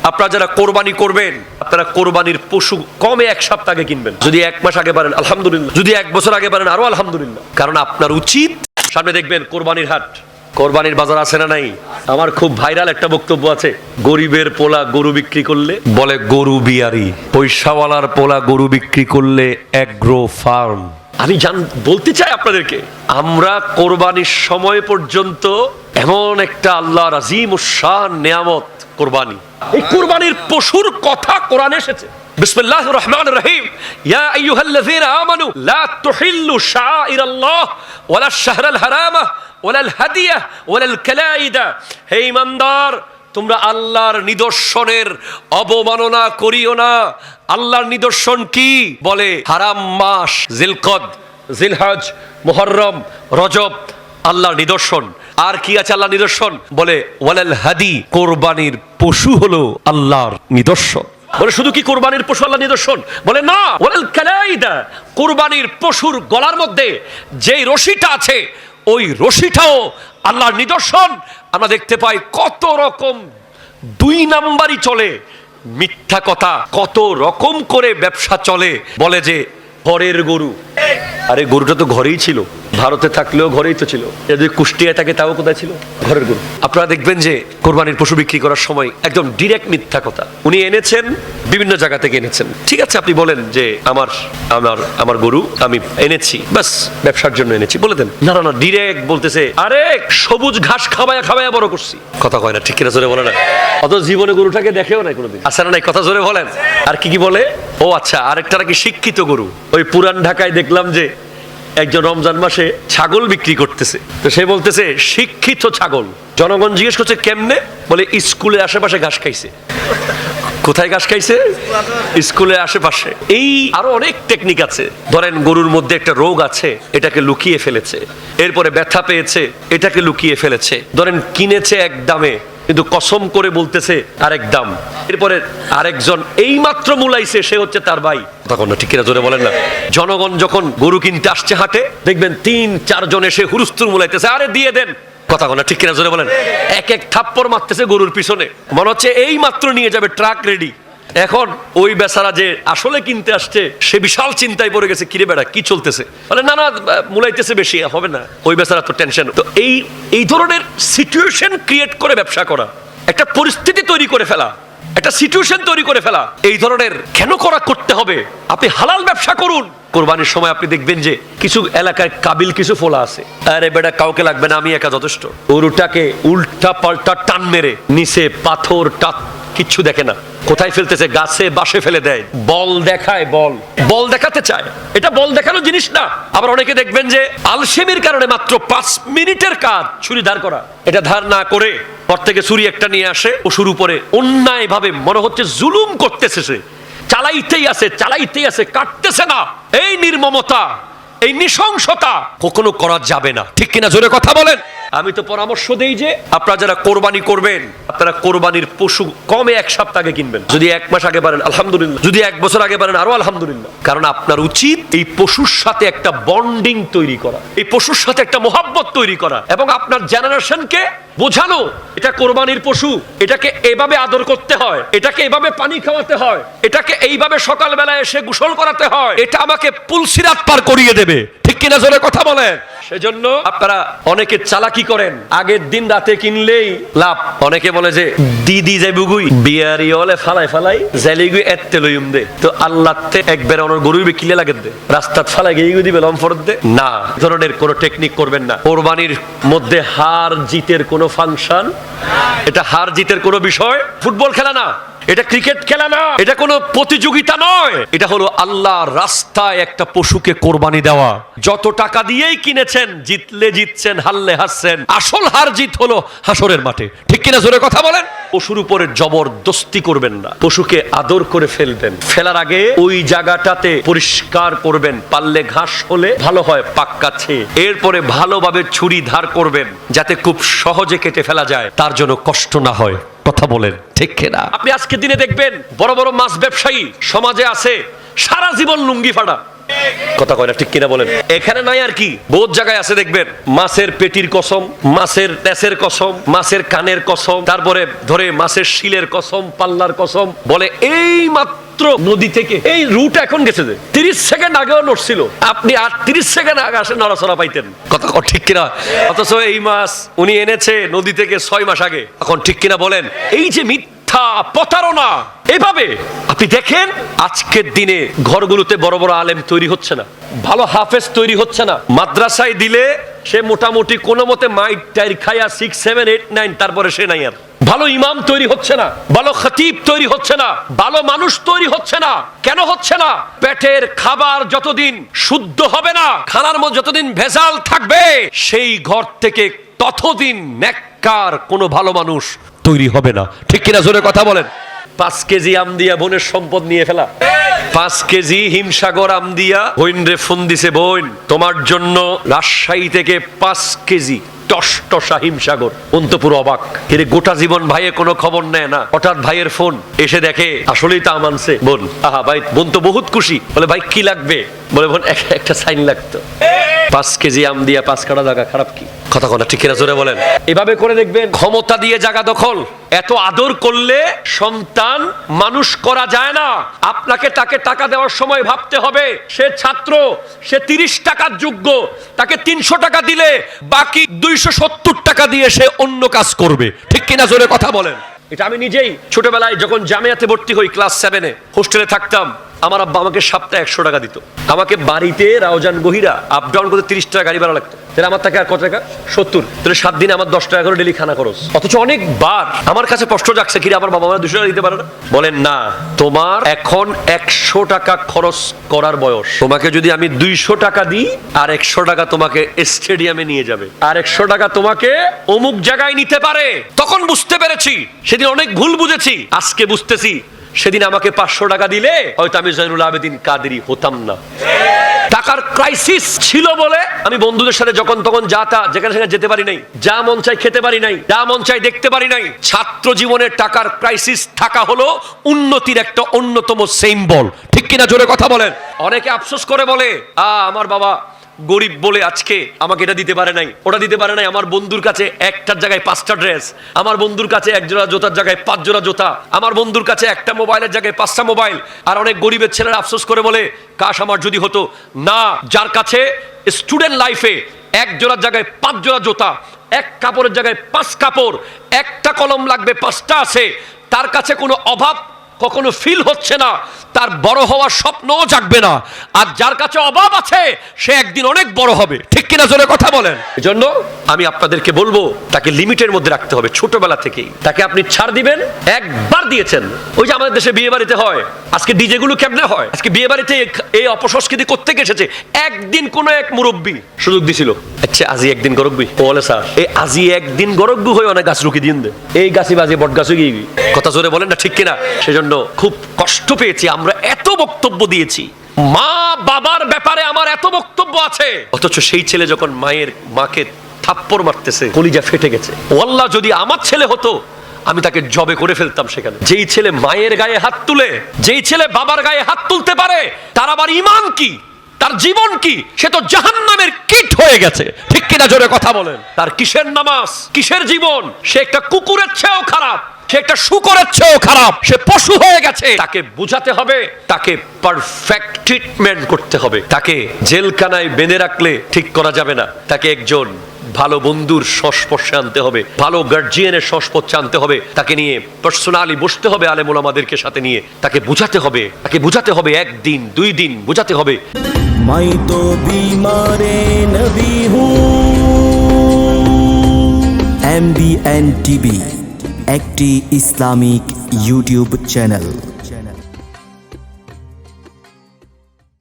আপনারা যারা কোরবানি করবেন, আপনারা কোরবানির পশু কমে এক সপ্তাহ আগে কিনবেন। যদি এক মাস আগে পারেন আলহামদুলিল্লাহ, যদি এক বছর আগে পারেন আরো আলহামদুলিল্লাহ। কারণ আপনার উচিত, সামনে দেখবেন কোরবানির হাট, কোরবানির বাজার আছে না নাই? আমার খুব ভাইরাল একটা বক্তব্য আছে, গরিবের পোলা গরু বিক্রি করলে বলে গরু বিয়ারি, পয়সাওয়ালার পোলা গরু বিক্রি করলে অ্যাগ্রো ফার্ম। আমি বলতে চাই আপনাদেরকে, আমরা কোরবানির সময় পর্যন্ত এমন একটা আল্লাহর আযীম ও শান নিয়ামত কোরবানি, এই কোরবানির পশুর কথা কোরআনে এসেছে। বিসমিল্লাহির রহমানির রহিম, ইয়া আইয়ুহাল্লাযীনা আমানু লা তুহিল্লু শাআইরাল্লাহ ওয়ালা শাহরাল হারামা ওয়ালাল হাদিয়া ওয়ালাল কালাইদা। হে ঈমানদার, তোমরা আল্লাহর নিদর্শনের অবমাননা করিও না। আল্লাহর নিদর্শন কি? বলে হারাম মাস জিলকদ, জিলহজ, মুহররম, রজব আল্লাহর নিদর্শন। আর কি আছে আল্লাহর নিদর্শন? বলে ওয়ালাল হাদি, কোরবানির পশু হলো আল্লাহর নিদর্শন। বলে শুধু কি কোরবানির পশু আল্লাহর নিদর্শন? বলে না, ওয়ালাল কালাইদা, কোরবানির পশুর গলার মধ্যে যেই রশিটা আছে ওই রশিটাও আল্লাহর নিদর্শন। আমরা দেখতে পাই কত রকম দুই নাম্বারই চলে, মিথ্যা কথা, কত রকম করে ব্যবসা চলে। বলে যে ঘরের গরু, আরে গরুটা তো ঘরেই ছিল, ভারতে থাকলেও ঘরেই তো ছিল, যদি কুষ্টিয়ায় থাকে তাও কোথায় ছিল? ঘরের গরু। আপনারা দেখবেন যে কোরবানির পশু বিক্রি করার সময় একদম ডিরেক্ট মিথ্যা কথা। উনি এনেছেন বিভিন্ন জায়গা থেকে এনেছেন, ঠিক আছে, আপনি বলেন যে আমার আমার আমার গরু আমি এনেছি, বাস ব্যবসার জন্য এনেছি, বলে দেন। না না না, ডিরেক্ট বলতেছে আরে সবুজ ঘাস খাওয়ায়া খাওয়ায়া বড় করছি। কথা কয় না, ঠিক কিনা জোরে বলে না? অত জীবনে গরুটাকে দেখেও নাই কোনোদিন। আচ্ছা না নাই, কথা জোরে বলেন। আর কি কি বলে? ও আচ্ছা, আরেকটা নাকি শিক্ষিত গরু। ওই পুরান ঢাকায় দেখলাম যে একজন রমজান মাসে ছাগল বিক্রি করতেছে, তো সে বলতেছে শিক্ষিত ছাগল। জনগণ জিজ্ঞেস করছে কেমনে? বলে স্কুলে আশেপাশে ঘাস খাইছে। কোথায় ঘাস খাইছে? স্কুলের আশেপাশে। এই আরো অনেক টেকনিক আছে। ধরেন গরুর মধ্যে একটা রোগ আছে, এটাকে লুকিয়ে ফেলেছে, এরপরে ব্যথা পেয়েছে, এটাকে লুকিয়ে ফেলেছে। ধরেন কিনেছে এক দামে, কিন্তু কসম করে বলতেছে আরেক দাম। এরপরে আরেকজন এই মাত্র মুলাইছে, সে হচ্ছে তার ভাই। তখন ঠিক কিনা জোরে বলেন না? জনগণ যখন গরু কিনতে আসছে হাটে, দেখবেন ৩-৪ জন এসে হুরুস্তুর মুলাইতেছে, আরে দিয়ে দেন। কথা বলেন, ঠিক কিনা জোরে বলেন? এক এক থাপ্পড় মারতেছে গরুর পিছনে, মনে হচ্ছে এই মাত্র নিয়ে যাবে, ট্রাক রেডি। এখন ওই বেচারা যে আসলে কিনতে আসছে, সে বিশাল চিন্তায় পড়ে গেছে, কিরে বেড়া কি চলতেছে? বলে না না, মুলাইতেছে বেশি, হবে না। ওই বেচারা তো টেনশন। তো এই ধরনের সিচুয়েশন ক্রিয়েট করে ব্যবসা করা, একটা পরিস্থিতি তৈরি করে ফেলা, একটা সিচুয়েশন তৈরি করে ফেলা, এই ধরনের কেন করতে হবে? আপনি হালাল ব্যবসা করুন। কোরবানির সময় আপনি দেখবেন যে কিছু এলাকায় কাবিল কিছু ফোলা আছে, আরে বেটা কাউকে লাগবে না, আমি একা যথেষ্ট। গরুটাকে উল্টা পাল্টা টান মেরে নিচে পাথর টাত কিচ্ছু দেখে না, কোথায় ফেলতেছে? গাছে বাসে ফেলে দেয়। বল দেখায়, বল দেখাতে চায়। এটা বল দেখানো জিনিস না। আবার অনেকে দেখবেন যে আলসেমির কারণে মাত্র 5 মিনিটের কাজ ছুরি ধার করা, এটা ধার না করে পর থেকে ছুরি একটা নিয়ে আসে, পশুর উপরে অন্যায় ভাবে মনে হচ্ছে জুলুম করতেছে, সে চালাইতেই আছে, কাটতেছে না। এই নির্মমতা, এই নৃশংসতা কখনো করা যাবে না, ঠিক কিনা জোরে কথা বলেন? আমি তো পরামর্শ দেই যে আপনারা যারা কোরবানি করবেন, আপনারা কোরবানির পশু কমে এক সপ্তাহ আগে কিনবেন। যদি এক মাস আগে পারেন আলহামদুলিল্লাহ, যদি এক বছর আগে পারেন আরো আলহামদুলিল্লাহ। কারণ আপনার উচিত এই পশুর সাথে একটা বন্ডিং তৈরি করা, এই পশুর সাথে একটা মোহাব্বত তৈরি করা, এবং আপনার জেনারেশনকে বোঝানো এটা কোরবানির পশু, এটাকে এভাবে আদর করতে হয়, এটাকে এভাবে পানি খাওয়াতে হয়, এটাকে এইভাবে সকালবেলা এসে গোসল করাতে হয়, এটা আমাকে পুলসিরাত পার করিয়ে দেবে, ঠিক কিনা জোরে কথা বলেন? সেজন্য আপনারা অনেকে চালাকি করেন, আগের দিন রাতে কিনলেই লাভ। অনেকে বলে যে দিদি যাইবুগুই বিয়ারি হলে ফালাই জালিগুই এত্তে লইম দে, তো আল্লাহতে একবার অনর গরুই কিলে লাগে দে, রাস্তাত ফালাই গিয়ে দিবে লম্ফরত দে না। ধরনের কোনো টেকনিক করবেন না। কোরবানির মধ্যে হার জিতের কোনো ফাংশন, এটা হার জিতের কোনো বিষয়। ফুটবল খেলা না, এটা ক্রিকেট খেলা না, এটা কোনো প্রতিযোগিতা নয়। এটা হলো আল্লাহর রাস্তায় একটা পশুকে কোরবানি দেওয়া। যত টাকা দিয়েই কিনেছেন, জিতলে জিতছেন, হারলে হারছেন, আসল হার জিত হলো হাসরের মাঠে, ঠিক কিনা জোরে কথা বলেন? পশুর উপরে জবরদস্তি করবেন না, পশুকে আদর করে ফেলবেন। ফেলার আগে ওই জায়গাটাতে পরিষ্কার করবেন, পারলে ঘাস হলে ভালো হয় পাক্কাছে, এরপরে ভালোভাবে ছুরি ধার করবেন যাতে খুব সহজে কেটে ফেলা যায়, তার জন্য কষ্ট না হয়। কথা বলেন, ঠিক কিনা? আপনি আজকে দিনে দেখবেন বড় বড় মাছ ব্যবসায়ী সমাজে আছে, সারা জীবন লুঙ্গি ফাড়া, কথা কয় না, ঠিক কিনা বলেন? এখানে নাই আর কি, বহুত জায়গায় আছে দেখবেন, মাছের পেটির কসম, মাছের তেসের কসম, মাছের কানের কসম, তারপরে ধরে মাছের শিলের কসম, পাল্লার কসম, বলে এই মাত্র নদী থেকে এই রুট এখন গেছে যে 30 সেকেন্ড আগেও নড়ছিল, আপনি আর 30 সেকেন্ড আগে আসে নড়াচড়া পাইতেন। কথা ঠিক কিনা? অথচ এই মাছ উনি এনেছে নদী থেকে 6 মাস আগে। এখন ঠিক কিনা বলেন? এই যে মিথ্যা, প্রতারণা, এইভাবে আপনি দেখেন আজকের দিনে ঘরগুলোতে বড় বড় আলেম তৈরি হচ্ছে না, ভালো হাফেজ তৈরি হচ্ছে না। মাদ্রাসায় দিলে সে মোটামুটি কোনো মতে মাইট টাইর খায়া 6, 7, 8, 9, তারপরে সে নাই আর। ভালো ইমাম তৈরি হচ্ছে না, ভালো খতিব তৈরি হচ্ছে না, ভালো মানুষ তৈরি হচ্ছে না। কেন হচ্ছে না? পেটের খাবার যতদিন শুদ্ধ হবে না, খানার মধ্যে যতদিন ভেজাল থাকবে, সেই ঘর থেকে ততদিন নেককার কোনো ভালো মানুষ তৈরি হবে না। ঠিক কিনা? জোরে কথা বলেন। 5 কেজি আম দিয়া বোনের সম্পদ নিয়ে ফেলা, 5 কেজি হিমসাগর আম দিয়া বোন রে ফোন দিছে, বোন তোমার জন্য রাজশাহী থেকে 5 কেজি টসটসা হিমসাগর। বোন তো পুরো অবাক, এরে গোটা জীবন ভাইয়ে কোনো খবর নেয় না, হঠাৎ ভাইয়ের ফোন এসে দেখে আসলেই তা মানছে। বোন আহা ভাই, বোন তো বহুত খুশি, বলে ভাই কি লাগবে? বলে বোন একটা সাইন লাগতো। 5 কেজি আম দিয়া 5 কাটা জায়গা, খারাপ কি? কথা কথা ঠিক কিনা? জোরে বলেন। এভাবে করে দেখবেন ক্ষমতা দিয়ে জায়গা দখল। এত আদর করলে সন্তান মানুষ করা যায় না। আপনাকে তাকে টাকা দেওয়ার সময় ভাবতে হবে সে ছাত্র, সে 30 টাকার যোগ্য, তাকে 300 টাকা দিলে বাকি 270 টাকা দিয়ে সে অন্য কাজ করবে। ঠিক কিনা? জোরে কথা বলেন। এটা আমি নিজেই ছোটবেলায় যখন জামিয়াতে ভর্তি হই, ক্লাস 7-এ হোস্টেলে থাকতাম, আমার আব্বা আমাকে সপ্তাহে 100 টাকা দিত। আমাকে বাড়িতে রাউজান গহিরা আপ ডাউন করতে 30 টাকা গাড়ি ভাড়া লাগতো। তাহলে আমার টাকা আর কত টাকা? 70। তাহলে 7 দিনে আমার 10 টাকা করে ডেলি খানা খরচ। অথচ অনেকবার আমার কাছে প্রশ্ন জাগছে, কি আমার বাবা মা 200 টাকা দিতে পারে না? বলেন না, তোমার এখন 100 টাকা খরচ করার বয়স। তোমাকে যদি আমি 200 টাকা দিই, আর 100 টাকা তোমাকে স্টেডিয়ামে নিয়ে যাবে, আর 100 টাকা তোমাকে অমুক জায়গায় নিতে পারে। তখন বুঝতে পেরেছি, সেদিন অনেক ভুল বুঝেছি, আজকে বুঝতেছি সেদিন আমাকে 500 টাকা দিলে হয়তো আমি জয়নুল আবেদিন কাদেরী হতাম না। টাকার ক্রাইসিস ছিল বলে আমি বন্ধুদের সাথে যখন তখন যেখানে সেখানে যেতে পারি নাই, যা মন চাই খেতে পারি নাই, যা মন চাই দেখতে পারি নাই। ছাত্র জীবনে টাকার ক্রাইসিস থাকা হলো উন্নতির একটা অন্যতম সিম্বল। ঠিক কিনা? জোরে কথা বলেন। অনেকে আফসোস করে বলে, আমার বাবা গরিব বলে আজকে আমাকে এটা দিতে পারে নাই, ওটা দিতে পারে নাই। আমার বন্ধুর কাছে একটার জায়গায় 5টা ড্রেস, আমার বন্ধুর কাছে 1 জোড়া জুতার জায়গায় 5 জোড়া জুতা, আমার বন্ধুর কাছে একটা মোবাইলের জায়গায় 5টা মোবাইল। আর অনেক গরিবের ছেলেরা আফসোস করে বলে, কাশ আমার যদি হতো। না, যার কাছে স্টুডেন্ট লাইফে 1 জোড়ার জায়গায় 5 জোড়া জুতা, 1 কাপড়ের জায়গায় 5 কাপড়, একটা কলম লাগবে 5টা আছে, তার কাছে কোনো অভাব কখনো ফিল হচ্ছে না, তার বড় হওয়ার স্বপ্নও জাগবে না। আর যার কাছে অভাব আছে সে একদিন অনেক বড় হবে। ঠিক কিনা? জোরে কথা বলেন। এজন্য আমি আপনাদেরকে বলবো, তাকে লিমিটের মধ্যে রাখতে হবে ছোটবেলা থেকেই। তাকে আপনি ছাড় দিবেন, একবার দিয়েছেন। ওই যে আমাদের দেশে বিয়ে বাড়িতে হয়, আজকে ডিজে গুলো কেমনে হয়, আজকে বিয়ে বাড়িতে এই অপসংস্কৃতি করতে এসেছে। একদিন কোন এক মুরব্বী সুযোগ দিছিল, আচ্ছা আজি একদিন গরকবি, বলে স্যার এই আজি একদিন গরকবি হয়ে অনেক গাছ রুকি দিন দে, এই গাছি বাজি বট গাছ গিয়ে। কথা জোরে বলেন না, ঠিক কিনা? সেজন্য খুব কষ্ট পেয়েছি, আমরা এত বক্তব্য দিয়েছি, মা বাবার ব্যাপারে আমার এত বক্তব্য আছে, অথচ সেই ছেলে যখন মাকে থাপ্পড় মারতেছে, কলিজা ফেটে গেছে। ওয়াল্লাহ যদি আমার ছেলে হতো আমি তাকে জবে করে ফেলতাম সেখানে। যেই ছেলে মায়ের গায়ে হাত তুলে, যেই ছেলে বাবার গায়ে হাত তুলতে পারে, তার আবার ঈমান কি, তার জীবন কি? সে তো জাহান্নামের কীট হয়ে গেছে। ঠিক কিনা? জোরে কথা বলেন। তার কিসের নামাজ, কিসের জীবন? সে একটা কুকুরের চেয়েও খারাপ, সে একটা শূকরের চেয়েও খারাপ, সে পশু হয়ে গেছে। তাকে বুঝাতে হবে, তাকে পারফেক্ট ট্রিটমেন্ট করতে হবে। তাকে জেলখানায় বেঁধে রাখলে ঠিক করা যাবে না, তাকে একজন ভালো বন্ধুর সংস্পর্শে আনতে হবে, ভালো গার্জিয়ানের সংস্পর্শে আনতে হবে, তাকে নিয়ে পার্সোনালি বসতে হবে, আলেম ওলামাদেরকে সাথে নিয়ে তাকে বুঝাতে হবে, তাকে বুঝাতে হবে, 1 দিন 2 দিন বুঝাতে হবে। मैं तो बीमारे नबी हूँ। MBN TV একটি ইসলামিক ইউটিউব চ্যানেল।